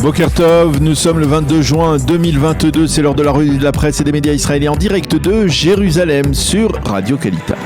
Boker Tov, nous sommes le 22 juin 2022, c'est l'heure de la revue de la presse et des médias israéliens en direct de Jérusalem sur Radio Kalita.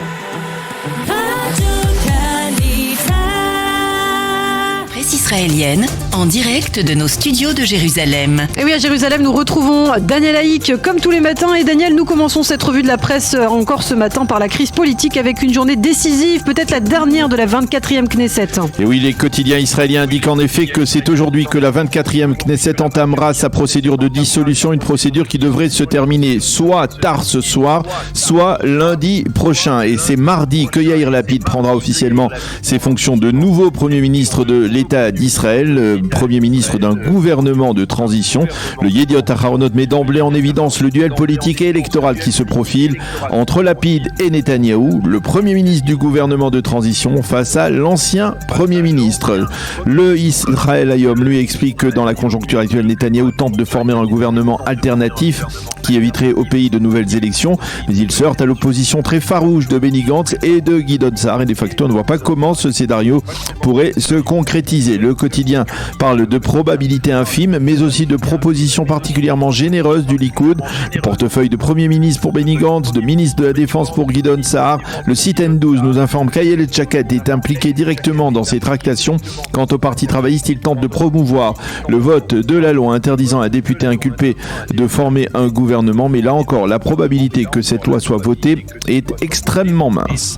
Presse israélienne en direct de nos studios de Jérusalem. Et oui, à Jérusalem, nous retrouvons Daniel Haïk comme tous les matins. Et Daniel, nous commençons cette revue de la presse encore ce matin par la crise politique avec une journée décisive, peut-être la dernière de la 24e Knesset. Et oui, les quotidiens israéliens indiquent en effet que c'est aujourd'hui que la 24e Knesset entamera sa procédure de dissolution, une procédure qui devrait se terminer soit tard ce soir, soit lundi prochain. Et c'est mardi que Yair Lapid prendra officiellement ses fonctions de nouveau Premier ministre de l'État d'Israël, Premier ministre d'un gouvernement de transition. Le Yediot Aharonot met d'emblée en évidence le duel politique et électoral qui se profile entre Lapid et Netanyahou, le Premier ministre du gouvernement de transition face à l'ancien Premier ministre. Le Israël Hayom lui explique que dans la conjoncture actuelle, Netanyahou tente de former un gouvernement alternatif qui éviterait au pays de nouvelles élections, mais il se heurte à l'opposition très farouche de Benny Gantz et de Gideon Sa'ar, et de facto on ne voit pas comment ce scénario pourrait se concrétiser. Le quotidien parle de probabilités infimes, mais aussi de propositions particulièrement généreuses du Likoud. Le portefeuille de Premier ministre pour Benny Gantz, de ministre de la Défense pour Gideon Sa'ar. Le site N12 nous informe qu'Ayelet Shaked est impliqué directement dans ces tractations. Quant au Parti travailliste, il tente de promouvoir le vote de la loi interdisant à un député inculpé de former un gouvernement, mais là encore, la probabilité que cette loi soit votée est extrêmement mince.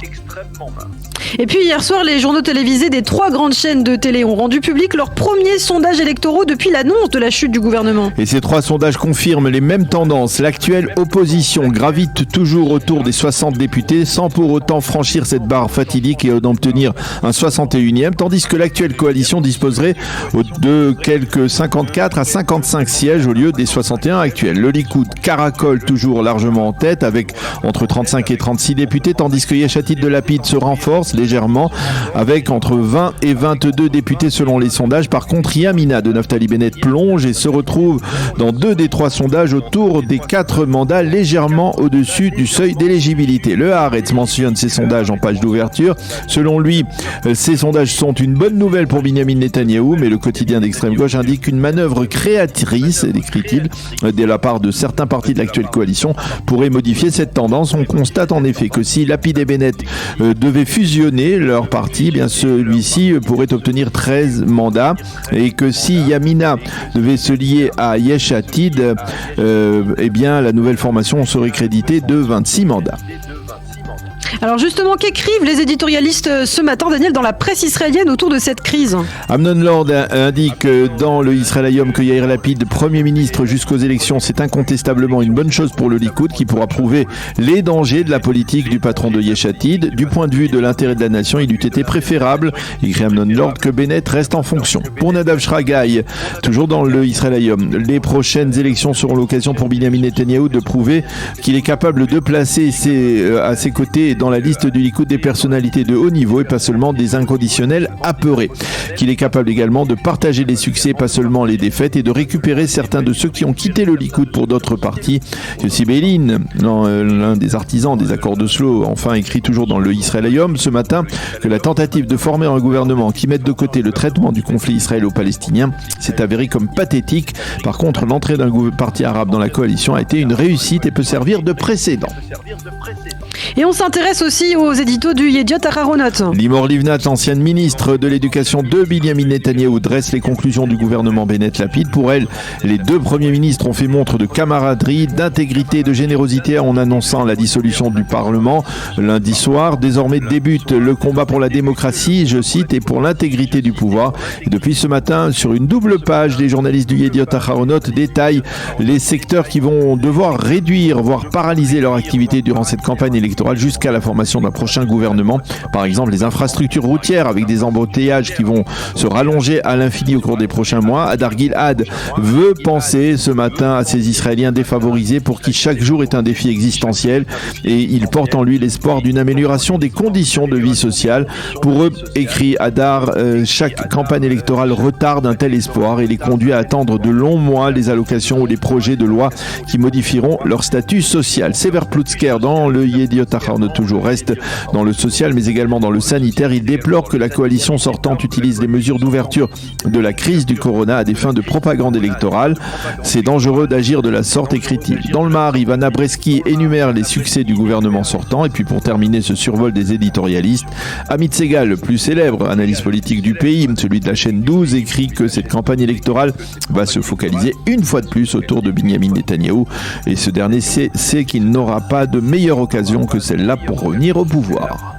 Et puis hier soir, les journaux télévisés des 3 grandes chaînes de télé ont rendu public leurs premiers sondages électoraux depuis l'annonce de la chute du gouvernement. Et ces 3 sondages confirment les mêmes tendances. L'actuelle opposition gravite toujours autour des 60 députés sans pour autant franchir cette barre fatidique et d'obtenir un 61e, tandis que l'actuelle coalition disposerait de quelques 54 à 55 sièges au lieu des 61 actuels. Le Likoud caracole toujours largement en tête avec entre 35 et 36 députés, tandis que Yesh Atid de Lapid se renforce légèrement avec entre 20 et 22 députés selon les sondages. Par contre, Yamina de Naftali Bennett plonge et se retrouve dans 2 des 3 sondages autour des 4 mandats, légèrement au-dessus du seuil d'éligibilité. Le Haaretz mentionne ces sondages en page d'ouverture. Selon lui, ces sondages sont une bonne nouvelle pour Binyamin Netanyahou, mais le quotidien d'extrême gauche indique une manœuvre créatrice, décrit-il, de la part de certains partis de l'actuelle coalition pourrait modifier cette tendance. On constate en effet que si Lapid et Bennett devaient fusionner leur parti, bien celui-ci pourrait obtenir 13 mandats, et que si Yamina devait se lier à Yesh Atid, eh bien la nouvelle formation serait créditée de 26 mandats. Alors justement, qu'écrivent les éditorialistes ce matin, Daniel, dans la presse israélienne autour de cette crise ? Amnon Lord indique dans le Israël Hayom que Yair Lapid, Premier ministre jusqu'aux élections, c'est incontestablement une bonne chose pour le Likoud qui pourra prouver les dangers de la politique du patron de Yesh Atid. Du point de vue de l'intérêt de la nation, il eût été préférable, écrit Amnon Lord, que Bennett reste en fonction. Pour Nadav Shragai, toujours dans le Israël Hayom, les prochaines élections seront l'occasion pour Binyamin Netanyahou de prouver qu'il est capable de placer à ses côtés dans la liste du Likoud des personnalités de haut niveau et pas seulement des inconditionnels apeurés. Qu'il est capable également de partager les succès, pas seulement les défaites, et de récupérer certains de ceux qui ont quitté le Likoud pour d'autres partis. Yossi Beilin, l'un des artisans des accords d'Oslo, enfin écrit toujours dans le Israël Hayom ce matin que la tentative de former un gouvernement qui mette de côté le traitement du conflit israélo-palestinien s'est avérée comme pathétique. Par contre, l'entrée d'un parti arabe dans la coalition a été une réussite et peut servir de précédent. Et on s'intéresse aussi aux éditos du Yediot Aharonot. Limor Livnat, ancienne ministre de l'Éducation de Binyamin Netanyahou, dresse les conclusions du gouvernement Bennett-Lapid. Pour elle, les 2 premiers ministres ont fait montre de camaraderie, d'intégrité et de générosité en annonçant la dissolution du Parlement lundi soir. Désormais débute le combat pour la démocratie, je cite, et pour l'intégrité du pouvoir. Et depuis ce matin, sur une double page, les journalistes du Yediot Aharonot détaillent les secteurs qui vont devoir réduire, voire paralyser leur activité durant cette campagne électorale jusqu'à la formation d'un prochain gouvernement. Par exemple, les infrastructures routières avec des embouteillages qui vont se rallonger à l'infini au cours des prochains mois. Hadar Gilad veut penser ce matin à ces Israéliens défavorisés pour qui chaque jour est un défi existentiel, et il porte en lui l'espoir d'une amélioration des conditions de vie sociale. Pour eux, écrit Hadar, chaque campagne électorale retarde un tel espoir et les conduit à attendre de longs mois les allocations ou les projets de loi qui modifieront leur statut social. Sever Plutzker dans le Yediot Ahronout toujours reste dans le social mais également dans le sanitaire. Il déplore que la coalition sortante utilise les mesures d'ouverture de la crise du corona à des fins de propagande électorale. C'est dangereux d'agir de la sorte, écrit-il. Dans le Var, Ivana Bresky énumère les succès du gouvernement sortant. Et puis pour terminer ce survol des éditorialistes, Amit Segal, le plus célèbre analyste politique du pays, celui de la chaîne 12, écrit que cette campagne électorale va se focaliser une fois de plus autour de Benyamin Netanyahou. Et ce dernier sait qu'il n'aura pas de meilleure occasion que celle-là pour revenir au pouvoir.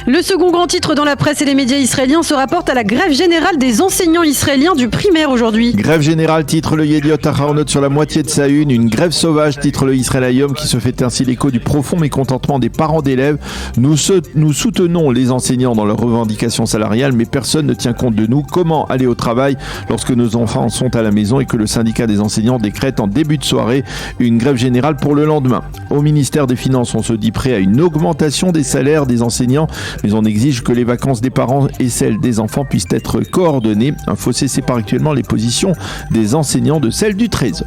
Le second grand titre dans la presse et les médias israéliens se rapporte à la grève générale des enseignants israéliens du primaire aujourd'hui. Grève générale, titre le Yediot Ahronout sur la moitié de sa une grève sauvage, titre le Israël Hayom, qui se fait ainsi l'écho du profond mécontentement des parents d'élèves. Nous soutenons les enseignants dans leurs revendications salariales, mais personne ne tient compte de nous. Comment aller au travail lorsque nos enfants sont à la maison et que le syndicat des enseignants décrète en début de soirée une grève générale pour le lendemain? Au ministère des Finances, on se dit prêt à une augmentation des salaires des enseignants, mais on exige que les vacances des parents et celles des enfants puissent être coordonnées. Un fossé sépare actuellement les positions des enseignants de celles du Trésor.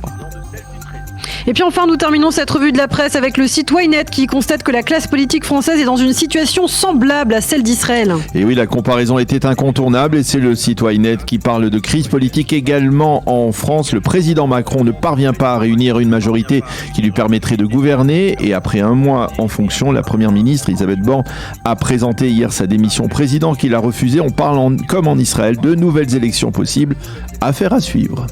Et puis enfin, nous terminons cette revue de la presse avec le site Ynet qui constate que la classe politique française est dans une situation semblable à celle d'Israël. Et oui, la comparaison était incontournable et c'est le site Ynet qui parle de crise politique également en France. Le président Macron ne parvient pas à réunir une majorité qui lui permettrait de gouverner et après un mois en fonction, la première ministre Elisabeth Borne a présenté hier sa démission au président qui l'a refusée. On parle comme en Israël de nouvelles élections possibles. Affaire à suivre.